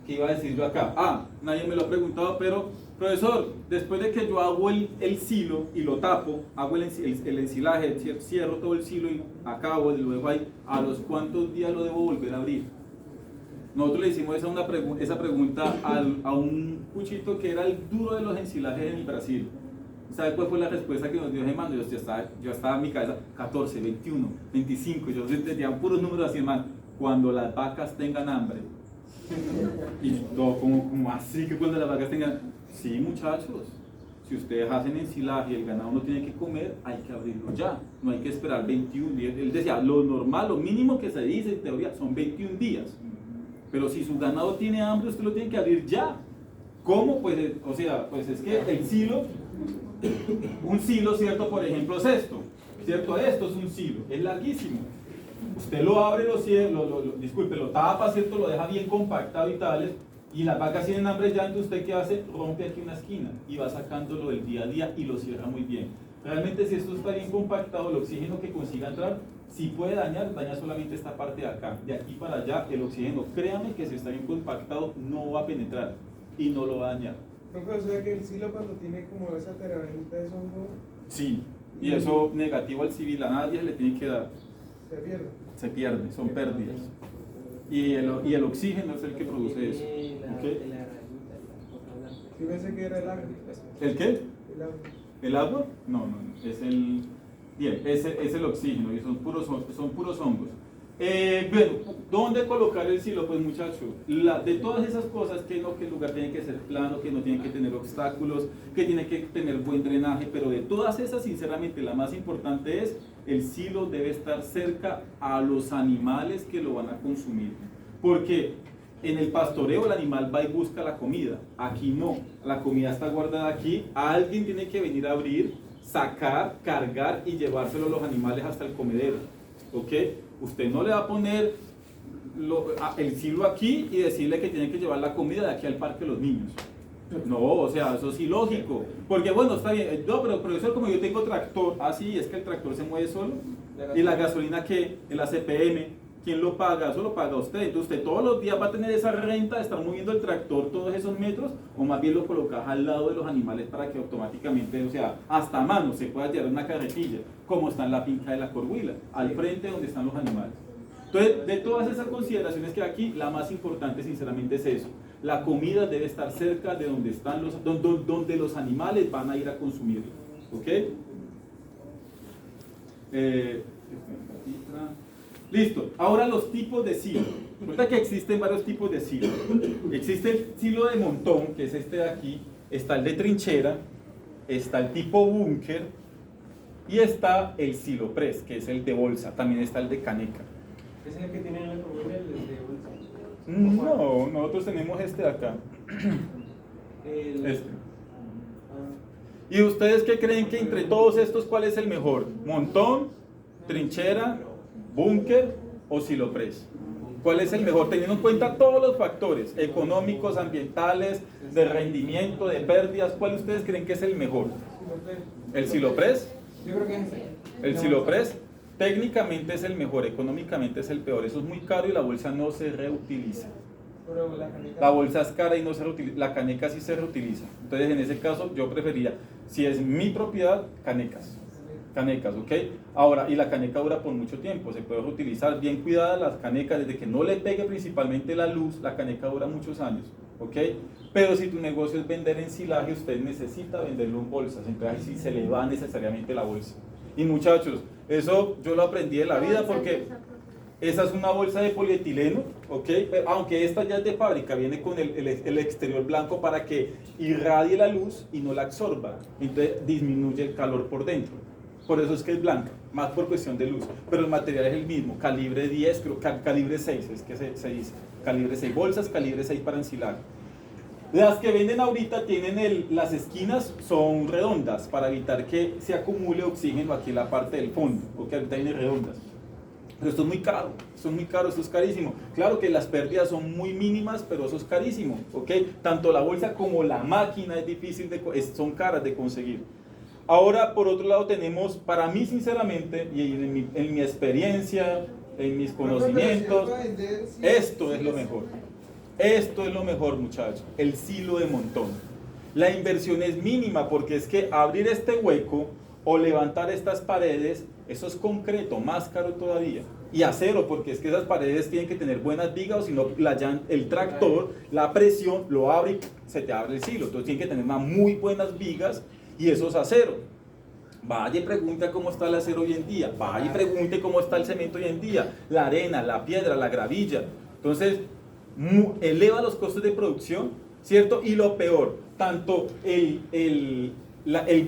iba a decir yo acá? Nadie me lo ha preguntado, pero profesor, después de que yo hago el silo y lo tapo, hago el ensilaje, cierro todo el silo y acabo, lo dejo ahí, ¿a los cuántos días lo debo volver a abrir? Nosotros le hicimos esa pregunta a un cuchito que era el duro de los ensilajes en Brasil. ¿Sabe cuál fue la respuesta que nos dio Germán? Yo estaba en mi cabeza, 14, 21, 25, yo tenía puros números así, hermano. Cuando las vacas tengan hambre. Y todo como así que cuando las vacas tengan... Sí, muchachos, si ustedes hacen ensilaje y el ganado no tiene que comer, hay que abrirlo ya, no hay que esperar 21 días. Él decía, lo normal, lo mínimo que se dice en teoría son 21 días. Pero si su ganado tiene hambre, usted lo tiene que abrir ya. ¿Cómo? Pues, o sea, pues es que el silo, un silo, ¿cierto? Por ejemplo, es esto, ¿cierto? Esto es un silo, es larguísimo. Usted lo abre, lo tapa, ¿cierto? Lo deja bien compactado y tales, y las vacas tienen hambre ya, entonces ¿usted qué hace? Rompe aquí una esquina y va sacándolo del día a día y lo cierra muy bien. Realmente si esto está bien compactado, el oxígeno que consiga entrar, si puede daña solamente esta parte de acá. De aquí para allá, el oxígeno, créame que si está bien compactado, no va a penetrar y no lo va a dañar. Profe, o sea que el silo cuando tiene como esa telarañita de hongo... Sí, y eso negativo al civil, a nadie le tiene que dar. Se pierde. Se pierde, son pérdidas. Y el oxígeno es el que produce eso. ¿Okay? Yo pensé que era el agua. ¿El qué? El agua. ¿El agua? No, es el oxígeno y son puros hongos. Bueno, ¿dónde colocar el silo? Pues muchachos, de todas esas cosas, que el lugar tiene que ser plano, que no tiene que tener obstáculos, que tiene que tener buen drenaje, pero de todas esas, sinceramente, la más importante es el silo debe estar cerca a los animales que lo van a consumir, porque en el pastoreo el animal va y busca la comida, aquí no, la comida está guardada aquí, alguien tiene que venir a abrir, sacar, cargar y llevárselo a los animales hasta el comedero, ¿ok? Usted no le va a poner el silo aquí y decirle que tiene que llevar la comida de aquí al parque de los niños. No, o sea, eso es ilógico. Porque bueno, está bien, no, pero profesor, como yo tengo tractor, sí, es que el tractor se mueve solo. Y la gasolina que, el ACPM, ¿quién lo paga? Eso lo paga usted. Entonces usted todos los días va a tener esa renta de estar moviendo el tractor todos esos metros, o más bien lo colocas al lado de los animales para que automáticamente, o sea, hasta a mano se pueda llevar una carretilla, como está en la finca de la Corhuila, al frente donde están los animales. Entonces, de todas esas consideraciones que hay aquí, la más importante sinceramente es eso. La comida debe estar cerca de donde están donde los animales van a ir a consumirla. ¿Ok? Listo. Ahora los tipos de silo. Resulta que existen varios tipos de silo. Existe el silo de montón, que es este de aquí. Está el de trinchera. Está el tipo búnker. Y está el silo press, que es el de bolsa. También está el de caneca. ¿Ese es el que tiene en la columna el de bolsa? No, nosotros tenemos este de acá. Este. ¿Y ustedes qué creen que entre todos estos cuál es el mejor? ¿Montón, trinchera, búnker o silo press? ¿Cuál es el mejor? Teniendo en cuenta todos los factores económicos, ambientales, de rendimiento, de pérdidas, ¿cuál ustedes creen que es el mejor? ¿El silo press? Yo creo que es ese. El silo press técnicamente es el mejor, económicamente es el peor. Eso es muy caro y la bolsa no se reutiliza. Pero la caneca... La bolsa es cara y no se reutiliza. La caneca sí se reutiliza. Entonces, en ese caso, yo preferiría, si es mi propiedad, canecas. Canecas, ¿ok? Ahora, y la caneca dura por mucho tiempo, se puede reutilizar. Bien cuidadas las canecas, desde que no le pegue principalmente la luz, la caneca dura muchos años, ¿ok? Pero si tu negocio es vender ensilaje, usted necesita venderlo en bolsas, entonces ahí sí se le va necesariamente la bolsa. Y muchachos, eso yo lo aprendí de la vida porque esa es una bolsa de polietileno, ¿ok? Aunque esta ya es de fábrica, viene con el exterior blanco para que irradie la luz y no la absorba, entonces disminuye el calor por dentro. Por eso es que es blanca, más por cuestión de luz, pero el material es el mismo, calibre 10, creo, calibre 6 es que se dice, calibre 6, bolsas calibre 6 para ensilaje. Las que venden ahorita tienen las esquinas son redondas para evitar que se acumule oxígeno aquí en la parte del fondo, porque ahorita vienen redondas. Pero esto es muy caro, esto es carísimo. Claro que las pérdidas son muy mínimas, pero eso es carísimo, ¿ok? Tanto la bolsa como la máquina es difícil, son caras de conseguir. Ahora, por otro lado, tenemos, para mí sinceramente, y en mi experiencia, en mis conocimientos, esto es lo mejor. Esto es lo mejor, muchachos, el silo de montón. La inversión es mínima porque es que abrir este hueco o levantar estas paredes, eso es concreto, más caro todavía. Y acero, porque es que esas paredes tienen que tener buenas vigas, o si no, el tractor, la presión, lo abre y se te abre el silo. Entonces tienen que tener unas muy buenas vigas. Y eso es acero. Vaya y pregunte cómo está el acero hoy en día. Vaya y pregunte cómo está el cemento hoy en día. La arena, la piedra, la gravilla. Entonces, eleva los costos de producción, ¿cierto? Y lo peor, tanto el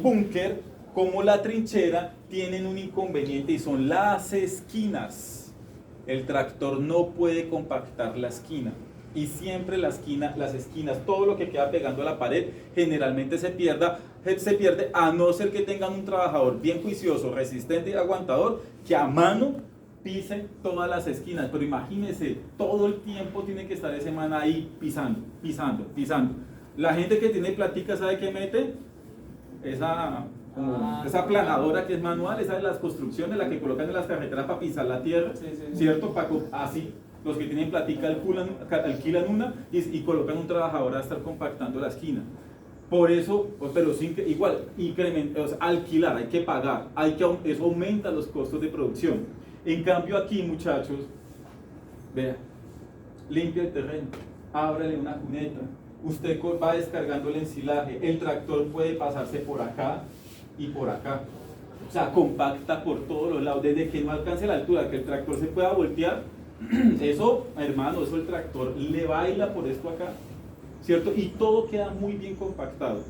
búnker como la trinchera tienen un inconveniente y son las esquinas. El tractor no puede compactar la esquina. Y siempre las esquinas, todo lo que queda pegando a la pared, generalmente se pierde, a no ser que tengan un trabajador bien juicioso, resistente y aguantador, que a mano pise todas las esquinas. Pero imagínense, todo el tiempo tiene que estar ese man ahí pisando. La gente que tiene platica, ¿sabe qué mete? Esa planadora que es manual, esa de las construcciones, la que colocan en las carreteras para pisar la tierra, ¿cierto? Así. Los que tienen platica alquilan una y colocan un trabajador a estar compactando la esquina. Por eso, pero igual, alquilar, hay que pagar, eso aumenta los costos de producción. En cambio aquí, muchachos, vea, limpia el terreno, ábrale una cuneta, usted va descargando el ensilaje, el tractor puede pasarse por acá y por acá. O sea, compacta por todos los lados, desde que no alcance la altura, que el tractor se pueda voltear. Eso, hermano, eso el tractor le baila por esto acá, ¿cierto? Y todo queda muy bien compactado.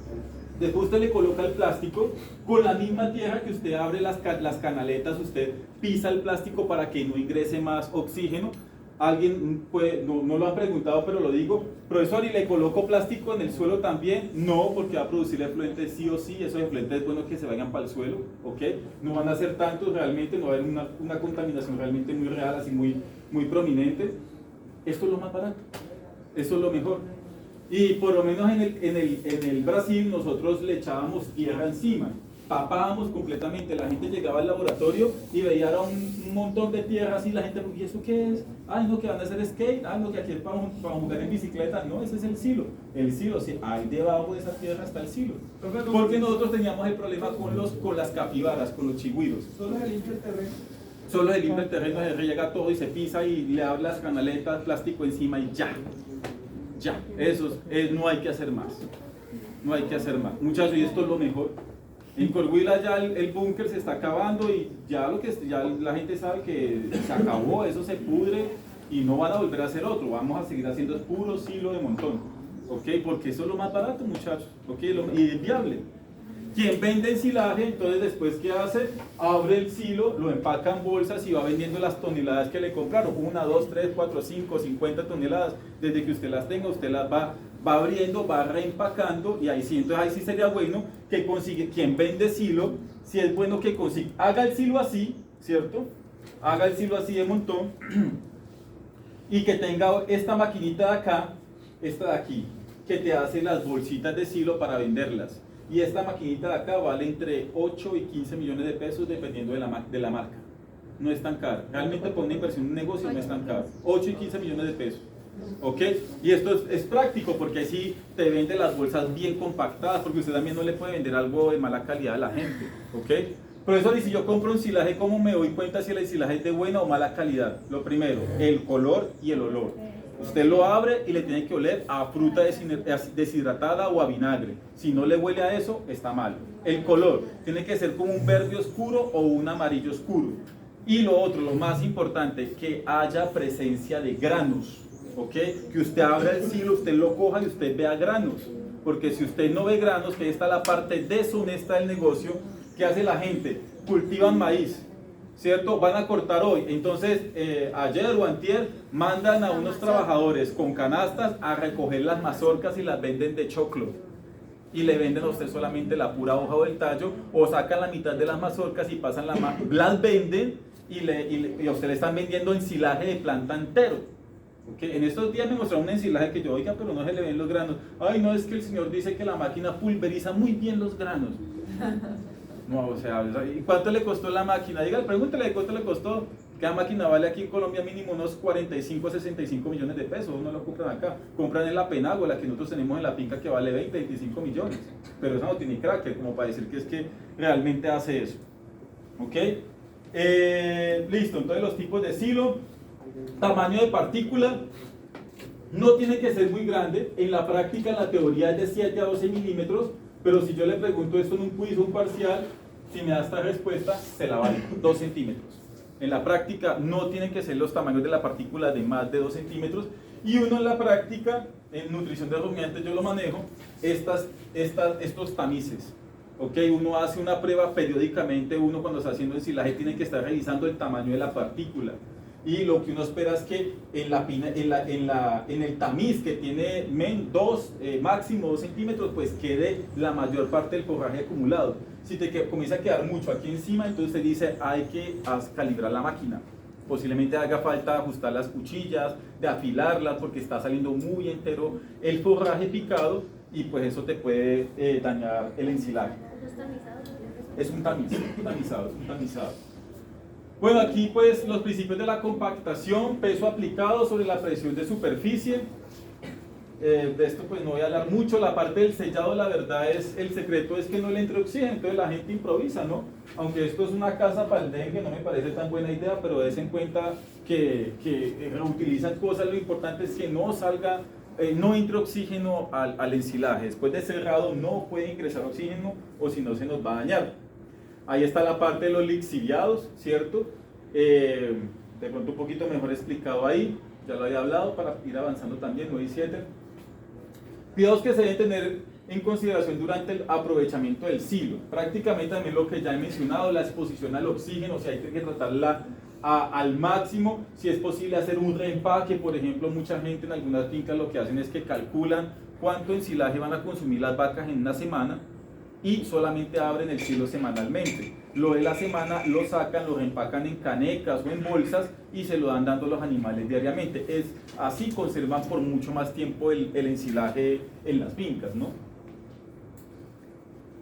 Después usted le coloca el plástico, con la misma tierra que usted abre las canaletas, usted pisa el plástico para que no ingrese más oxígeno. Alguien no lo han preguntado, pero lo digo, profesor, ¿y le coloco plástico en el suelo también? No, porque va a producir efluentes sí o sí, esos efluentes es bueno que se vayan para el suelo, ¿ok? No van a ser tantos realmente, no va a haber una contaminación realmente muy real, así muy prominente. Esto es lo más barato, esto es lo mejor. Y por lo menos en el Brasil nosotros le echábamos tierra encima, tapábamos completamente, la gente llegaba al laboratorio y veía un montón de tierra así, la gente, ¿y eso qué es? Ay, no, que van a hacer skate, ay, no, que aquí es para jugar en bicicleta. No, ese es el silo, sí, ahí debajo de esa tierra está el silo, porque nosotros teníamos el problema con las capibaras, con los chigüiros. Solo se limpia el terreno. Solo se limpia el terreno, se riega todo y se pisa y le abre las canaletas, plástico encima y ya, no hay que hacer más, muchachos, y esto es lo mejor. En Coahuila ya el búnker se está acabando y ya ya la gente sabe que se acabó, eso se pudre y no van a volver a hacer otro. Vamos a seguir haciendo puro silo de montón, ¿ok? Porque eso es lo más barato, muchachos, ¿ok? Y es viable. Quien vende ensilaje, entonces después ¿qué hace? Abre el silo, lo empaca en bolsas y va vendiendo las toneladas que le compraron. 1, 2, 3, 4, 5, 50 toneladas. Desde que usted las tenga, usted las va abriendo, va reempacando y ahí sí, entonces ahí sí sería bueno que consigue, quien vende silo, si es bueno que consiga, haga el silo así, ¿cierto? Haga el silo así de montón y que tenga esta maquinita de acá, esta de aquí, que te hace las bolsitas de silo para venderlas. Y esta maquinita de acá vale entre 8 y 15 millones de pesos dependiendo de la marca. No es tan caro. Realmente por una inversión en un negocio no es tan caro. 8 y 15 millones de pesos. ¿Ok? Y esto es práctico porque así te vende las bolsas bien compactadas, porque usted también no le puede vender algo de mala calidad a la gente. ¿Ok? Profesor, y si yo compro un ensilaje, ¿cómo me doy cuenta si el ensilaje es de buena o mala calidad? Lo primero, el color y el olor. Usted lo abre y le tiene que oler a fruta deshidratada o a vinagre. Si no le huele a eso, está mal. El color tiene que ser como un verde oscuro o un amarillo oscuro. Y lo otro, lo más importante, que haya presencia de granos. ¿Ok? Que usted abra el silo, usted lo coja y usted vea granos. Porque si usted no ve granos, que ahí está la parte deshonesta del negocio, ¿qué hace la gente? Cultivan maíz, ¿cierto? Van a cortar hoy. Entonces, ayer o antier, mandan a unos trabajadores con canastas a recoger las mazorcas y las venden de choclo. Y le venden a usted solamente la pura hoja o el tallo, o sacan la mitad de las mazorcas y pasan las venden y a usted le están vendiendo ensilaje de planta entero. Okay. En estos días me mostraron un ensilaje que yo, oiga, pero no se le ven los granos. Ay, no, es que el señor dice que la máquina pulveriza muy bien los granos. No, o sea, ¿y cuánto le costó la máquina? Dígale, pregúntele cuánto le costó. Cada máquina vale aquí en Colombia mínimo unos 45 a 65 millones de pesos. No lo compran acá. Compran en la Penagua, la que nosotros tenemos en la finca, que vale 20, 25 millones. Pero esa no tiene cracker, como para decir que es que realmente hace eso. ¿Ok? Listo, entonces los tipos de silo. Tamaño de partícula. No tiene que ser muy grande. En la práctica, en la teoría es de 7 a 12 milímetros. Pero si yo le pregunto esto en un quiz o un parcial, si me da esta respuesta, se la vale 2 centímetros. En la práctica no tienen que ser los tamaños de la partícula de más de 2 centímetros. Y uno en la práctica, en nutrición de rumiantes yo lo manejo, estos tamices. ¿Okay? Uno hace una prueba periódicamente, uno cuando está haciendo ensilaje tiene que estar revisando el tamaño de la partícula. Y lo que uno espera es que en el tamiz que tiene máximo 2 centímetros, pues quede la mayor parte del forraje acumulado. Si te comienza a quedar mucho aquí encima, entonces usted dice, hay que calibrar la máquina. Posiblemente haga falta ajustar las cuchillas, de afilarlas, porque está saliendo muy entero el forraje picado y pues eso te puede dañar el ensilaje. Es un tamizado. Bueno, aquí pues los principios de la compactación, peso aplicado sobre la presión de superficie. De esto pues no voy a hablar mucho. La parte del sellado, la verdad el secreto es que no le entre oxígeno, entonces la gente improvisa, ¿no? Aunque esto es una casa para el dengue, no me parece tan buena idea, pero des en cuenta que reutilizan cosas. Lo importante es que no salga, no entre oxígeno al ensilaje. Después de cerrado no puede ingresar oxígeno o si no se nos va a dañar. Ahí está la parte de los lixiviados, ¿cierto? De pronto un poquito mejor explicado ahí, ya lo había hablado para ir avanzando también, 9 y 7. Cuidados que se deben tener en consideración durante el aprovechamiento del silo. Prácticamente también lo que ya he mencionado, la exposición al oxígeno, o sea, hay que tratarla al máximo. Si es posible hacer un reempaque, por ejemplo, mucha gente en algunas fincas lo que hacen es que calculan cuánto ensilaje van a consumir las vacas en una semana y solamente abren el silo semanalmente. Lo de la semana lo sacan, lo reempacan en canecas o en bolsas y se lo dan dando a los animales diariamente. Así conservan por mucho más tiempo el ensilaje en las fincas, ¿no?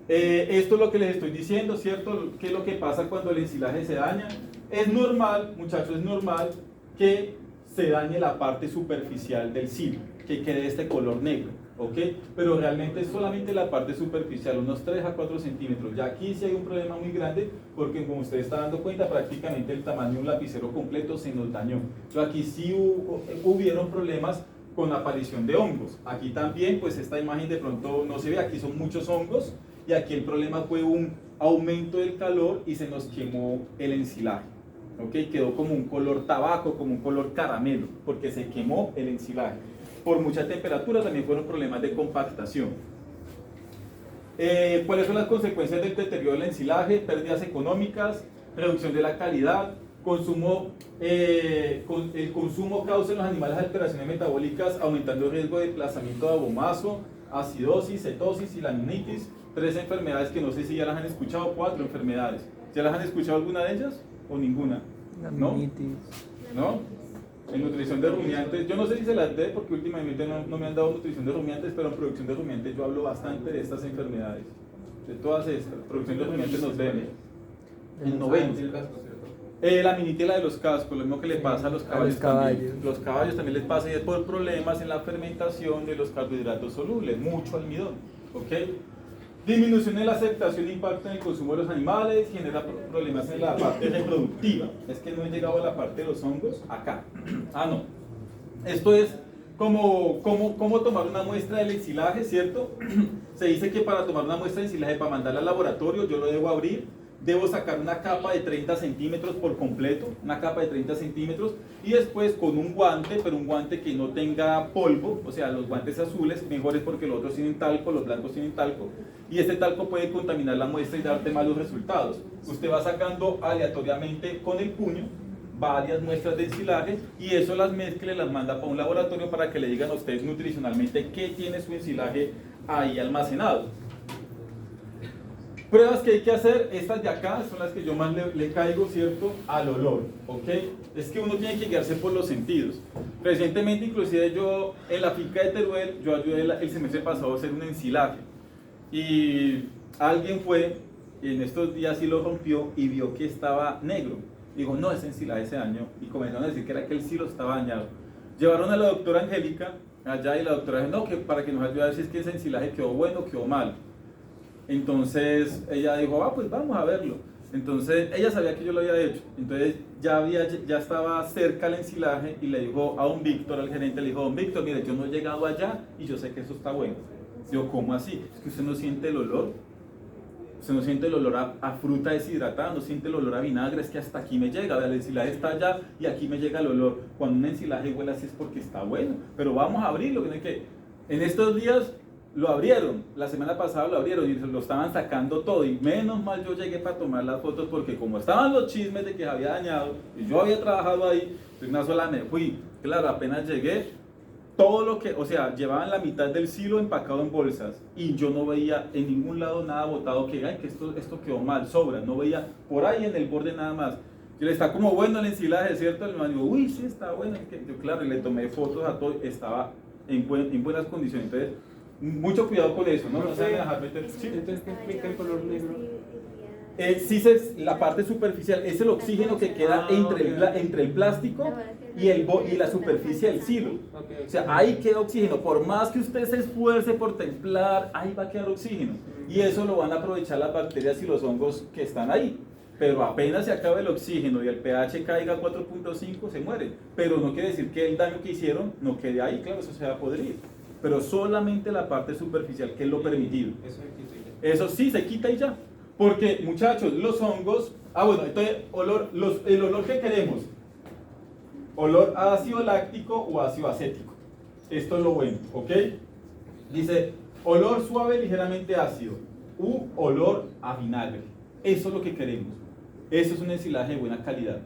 Esto es lo que les estoy diciendo, ¿cierto? ¿Qué es lo que pasa cuando el ensilaje se daña? Es normal, muchachos, es normal que se dañe la parte superficial del silo, que quede este color negro. ¿Ok? Pero realmente es solamente la parte superficial, unos 3 a 4 centímetros. Ya aquí sí hay un problema muy grande porque, como usted está dando cuenta, prácticamente el tamaño de un lapicero completo se nos dañó. Entonces aquí sí hubieron problemas con aparición de hongos. Aquí también, pues esta imagen de pronto no se ve, aquí son muchos hongos y aquí el problema fue un aumento del calor y se nos quemó el ensilaje. ¿Okay? Quedó como un color tabaco, como un color caramelo, porque se quemó el ensilaje. Por mucha temperatura también fueron problemas de compactación. ¿Cuáles son las consecuencias del deterioro del ensilaje? Pérdidas económicas, reducción de la calidad, el consumo causa en los animales alteraciones metabólicas, aumentando el riesgo de desplazamiento de abomazo, acidosis, cetosis y laminitis. 3 enfermedades que no sé si ya las han escuchado, 4 enfermedades. ¿Ya las han escuchado alguna de ellas o ninguna? ¿No? ¿No? En nutrición de rumiantes, yo no sé si se las dé porque últimamente no me han dado nutrición de rumiantes, pero en producción de rumiantes yo hablo bastante de estas enfermedades. De todas estas. Producción de rumiantes nos vemos. En noveno. La minitela de los cascos, lo mismo que le pasa a los caballos. También. Los caballos también les pasa y es por problemas en la fermentación de los carbohidratos solubles, mucho almidón. ¿Ok? Disminución de la aceptación e impacto en el consumo de los animales, genera problemas en la parte reproductiva. Es que no he llegado a la parte de los hongos acá. No. Esto es como tomar una muestra del ensilaje, ¿cierto? Se dice que para tomar una muestra de ensilaje, para mandarla al laboratorio, yo lo debo abrir. Debo sacar una capa de 30 centímetros por completo, una capa de 30 centímetros, y después con un guante, pero un guante que no tenga polvo, o sea, los guantes azules, mejores porque los otros tienen talco, los blancos tienen talco, y este talco puede contaminar la muestra y darte malos resultados. Usted va sacando aleatoriamente con el puño varias muestras de ensilaje, y eso las mezcla y las manda para un laboratorio para que le digan a ustedes nutricionalmente qué tiene su ensilaje ahí almacenado. Pruebas que hay que hacer, estas de acá son las que yo más le caigo, ¿cierto? Al olor, ¿ok? Es que uno tiene que guiarse por los sentidos. Recientemente, inclusive yo en la finca de Teruel, yo ayudé el semestre pasado a hacer un ensilaje. Y alguien fue, y en estos días sí lo rompió y vio que estaba negro. Dijo, no, ese ensilaje se dañó. Y comenzaron a decir que era que el silo estaba dañado. Llevaron a la doctora Angélica allá y la doctora dijo, no, que para que nos ayude a ver si es que ese ensilaje quedó bueno o quedó mal. Entonces ella dijo, pues vamos a verlo. Entonces ella sabía que yo lo había hecho. Entonces ya estaba cerca el ensilaje y le dijo a don Víctor, al gerente, le dijo, don Víctor, mire, yo no he llegado allá y yo sé que eso está bueno. Digo, ¿cómo así? Es que usted no siente el olor. Usted no siente el olor a fruta deshidratada, no siente el olor a vinagre, es que hasta aquí me llega. El ensilaje está allá y aquí me llega el olor. Cuando un ensilaje huele así es porque está bueno. Pero vamos a abrirlo. En estos días lo abrieron, la semana pasada lo abrieron y lo estaban sacando todo, y menos mal yo llegué para tomar las fotos porque como estaban los chismes de que se había dañado y yo había trabajado ahí, pues una sola me fui. Claro, apenas llegué, todo lo que, o sea, llevaban la mitad del silo empacado en bolsas y yo no veía en ningún lado nada botado que, ay, que esto quedó mal, sobra, no veía por ahí en el borde nada más. Yo le está como bueno el ensilaje, ¿cierto? El man dijo, uy, sí, está bueno. Yo, claro, y le tomé fotos a todo, estaba en buenas condiciones. Entonces, mucho cuidado con eso, ¿no? No se van a dejar meter. ¿Sí? Entonces, ¿qué explica el color negro? Sí, la parte superficial es el oxígeno que queda entre el plástico y la superficie del silo. O sea, ahí queda oxígeno. Por más que usted se esfuerce por templar, ahí va a quedar oxígeno. Y eso lo van a aprovechar las bacterias y los hongos que están ahí. Pero apenas se acabe el oxígeno y el pH caiga a 4.5, se muere. Pero no quiere decir que el daño que hicieron no quede ahí, claro, eso se va a podrir. Pero solamente la parte superficial, que es lo permitido. Eso sí, se quita y ya. Porque, muchachos, los hongos... bueno, entonces, el olor que queremos. Olor a ácido láctico o ácido acético. Esto es lo bueno, ¿ok? Dice, olor suave, ligeramente ácido. U olor a vinagre. Eso es lo que queremos. Eso es un ensilaje de buena calidad.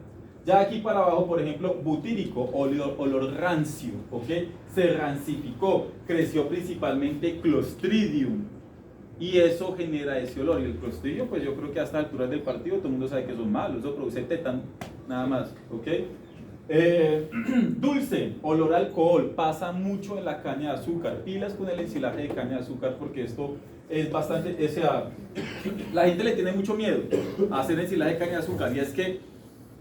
Ya aquí para abajo, por ejemplo, butírico, olor rancio, ¿ok? Se rancificó, creció principalmente Clostridium. Y eso genera ese olor. Y el Clostridium, pues yo creo que hasta alturas del partido todo el mundo sabe que son malos. Eso produce tétano, nada más, ¿ok? Dulce, olor a alcohol, pasa mucho en la caña de azúcar. Pilas con el ensilaje de caña de azúcar porque esto es bastante, o sea, la gente le tiene mucho miedo a hacer ensilaje de caña de azúcar, y es que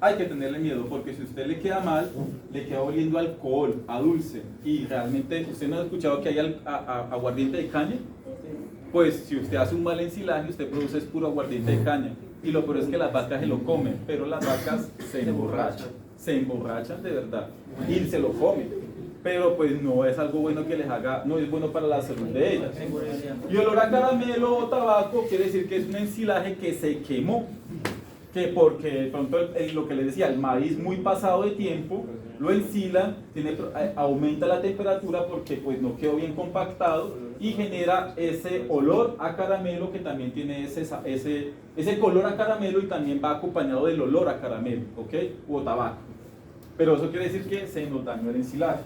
hay que tenerle miedo porque si a usted le queda mal, le queda oliendo a alcohol, a dulce, y realmente usted no ha escuchado que hay aguardiente de caña. Pues si usted hace un mal ensilaje, usted produce puro aguardiente de caña, y lo peor es que las vacas se lo comen, pero las vacas se emborrachan de verdad y se lo comen. pero pues no es algo bueno que les haga, no es bueno para la salud de ellas. Y olor a caramelo o tabaco quiere decir que es un ensilaje que se quemó, que porque de pronto lo que les decía, el maíz muy pasado de tiempo, lo ensilan, aumenta la temperatura porque pues no quedó bien compactado y genera ese olor a caramelo que también tiene ese color a caramelo y también va acompañado del olor a caramelo, ¿ok? O tabaco. Pero eso quiere decir que se nos dañó el ensilaje.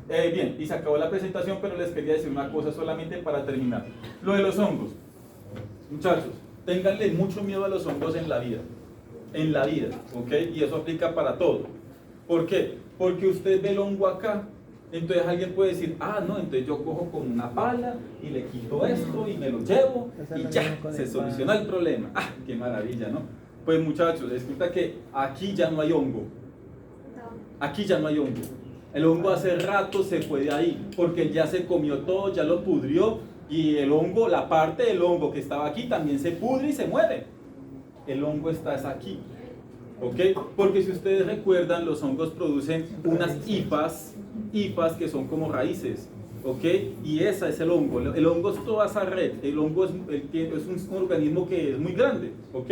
Bien, y se acabó la presentación, pero les quería decir una cosa solamente para terminar. Lo de los hongos. Muchachos, ténganle mucho miedo a los hongos en la vida, ¿ok? Y eso aplica para todo. ¿Por qué? Porque usted ve el hongo acá, entonces alguien puede decir, ah, no, entonces yo cojo con una pala y le quito esto y me lo llevo y ya, se soluciona el problema. ¡Ah, qué maravilla!, ¿no? Pues muchachos, resulta que aquí ya no hay hongo. Aquí ya no hay hongo. El hongo hace rato se fue de ahí, porque ya se comió todo, ya lo pudrió, y el hongo, la parte del hongo que estaba aquí también se pudre y se muere. El hongo está aquí, ¿ok? Porque si ustedes recuerdan, los hongos producen unas hipas que son como raíces, ¿ok? Y esa es el hongo. El hongo es toda esa red. El hongo es un organismo que es muy grande, ¿ok?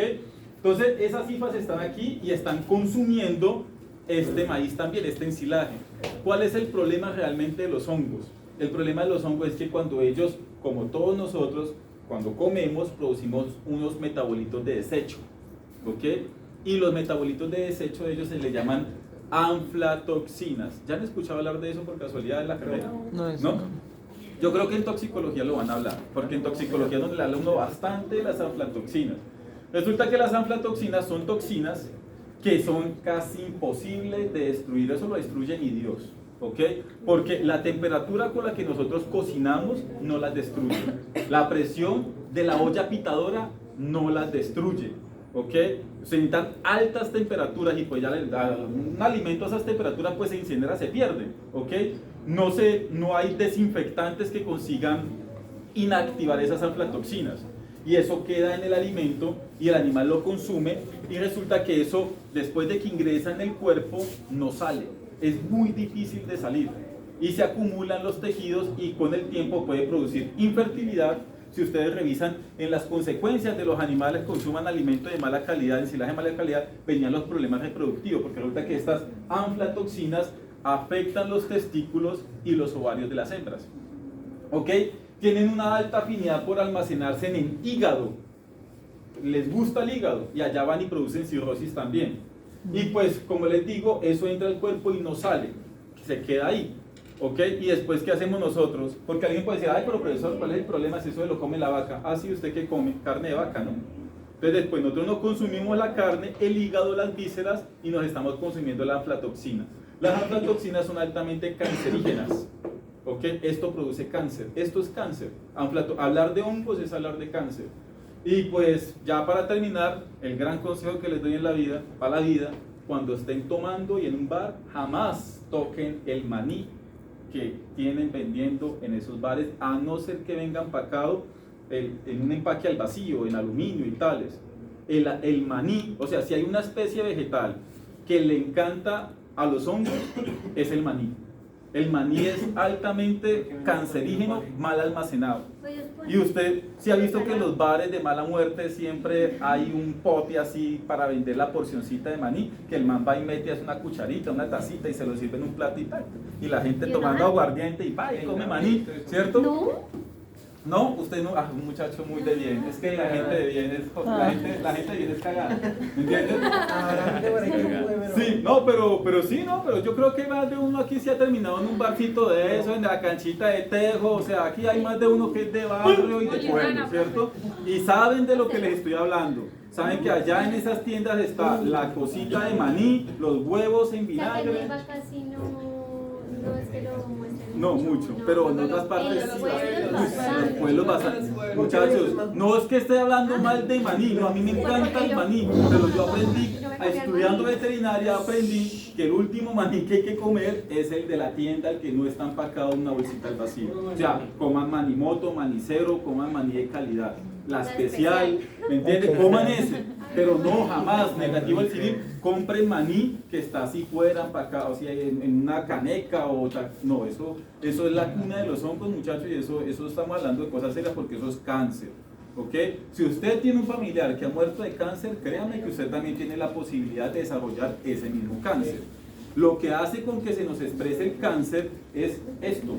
Entonces esas hipas están aquí y están consumiendo este maíz también, este ensilaje. ¿Cuál es el problema realmente de los hongos? El problema de los hongos es que cuando ellos, como todos nosotros, cuando comemos, producimos unos metabolitos de desecho, ¿ok? Y los metabolitos de desecho de ellos se les llaman aflatoxinas. ¿Ya han escuchado hablar de eso por casualidad en la carrera? ¿No? Yo creo que en toxicología lo van a hablar, porque en toxicología es donde le habla uno bastante de las aflatoxinas. Resulta que las aflatoxinas son toxinas que son casi imposibles de destruir, eso lo destruye ni Dios, ¿ok? Porque la temperatura con la que nosotros cocinamos no las destruye, la presión de la olla pitadora no las destruye, ¿ok? Se necesitan altas temperaturas y pues ya un alimento a esas temperaturas pues se incinera, se pierde, ¿ok? No hay desinfectantes que consigan inactivar esas aflatoxinas. Y eso queda en el alimento y el animal lo consume y resulta que eso, después de que ingresa en el cuerpo, no sale. Es muy difícil de salir y se acumulan los tejidos y con el tiempo puede producir infertilidad. Si ustedes revisan en las consecuencias de los animales que consuman alimento de mala calidad, ensilaje de mala calidad, venían los problemas reproductivos, porque resulta que estas aflatoxinas afectan los testículos y los ovarios de las hembras. ¿Ok? Tienen una alta afinidad por almacenarse en el hígado, les gusta el hígado y allá van y producen cirrosis también. Y pues como les digo, eso entra al cuerpo y no sale, se queda ahí, ¿ok? Y después, ¿qué hacemos nosotros? Porque alguien puede decir, ay, pero profesor, ¿cuál es el problema si eso se lo come la vaca? Ah, sí, usted que come carne de vaca, ¿no? Entonces después nosotros no consumimos la carne, el hígado, las vísceras y nos estamos consumiendo la aflatoxina. Las aflatoxinas son altamente cancerígenas. ¿Ok? Esto produce cáncer, esto es cáncer. Hablar de hongos es hablar de cáncer. Y pues ya para terminar, el gran consejo que les doy en la vida, para la vida, cuando estén tomando y en un bar, jamás toquen el maní que tienen vendiendo en esos bares, a no ser que venga empacado en un empaque al vacío, en aluminio y tales. El maní, o sea, si hay una especie vegetal que le encanta a los hongos, es el maní. El maní es altamente cancerígeno, mal almacenado. Y usted, si ha visto que en los bares de mala muerte siempre hay un pote así para vender la porcioncita de maní, que el man va y mete una cucharita, una tacita y se lo sirve en un platito. Y la gente tomando aguardiente y va y come maní, ¿cierto? No. No, usted no, un muchacho muy de bien. Es que la gente de bien es, la gente de bien es cagada. ¿Me entiendes? Sí, no, pero sí, no, pero yo creo que más de uno aquí se ha terminado en un barcito de eso, en la canchita de tejo, o sea, aquí hay más de uno que es de barrio y de pueblo, ¿cierto? Y saben de lo que les estoy hablando. Saben que allá en esas tiendas está la cosita de maní, los huevos en vinagre. No es que lo muestren No mucho, pero en otras partes en sí. los Pueblos bastante. Muchachos, no es que esté hablando mal de maní, no, a mí me encanta el maní, pero yo aprendí, estudiando veterinaria, aprendí que el último maní que hay que comer es el de la tienda, el que no está empacado en una bolsita al vacío. O sea, coman manimoto, manicero, coman maní de calidad. La especial, ¿me entiendes? Coman ese. Pero no, jamás, negativo el civil, compren maní que está así fuera, empacado, o sea, en una caneca o tal. No, eso es la cuna de los hongos, muchachos, y eso estamos hablando de cosas serias porque eso es cáncer. ¿Ok? Si usted tiene un familiar que ha muerto de cáncer, créame que usted también tiene la posibilidad de desarrollar ese mismo cáncer. Lo que hace con que se nos exprese el cáncer es esto,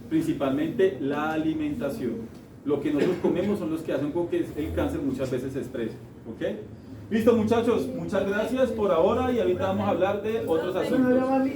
principalmente la alimentación. Lo que nosotros comemos son los que hacen con que el cáncer muchas veces se exprese. ¿Ok? Listo, muchachos, muchas gracias por ahora y ahorita vamos a hablar de otros asuntos.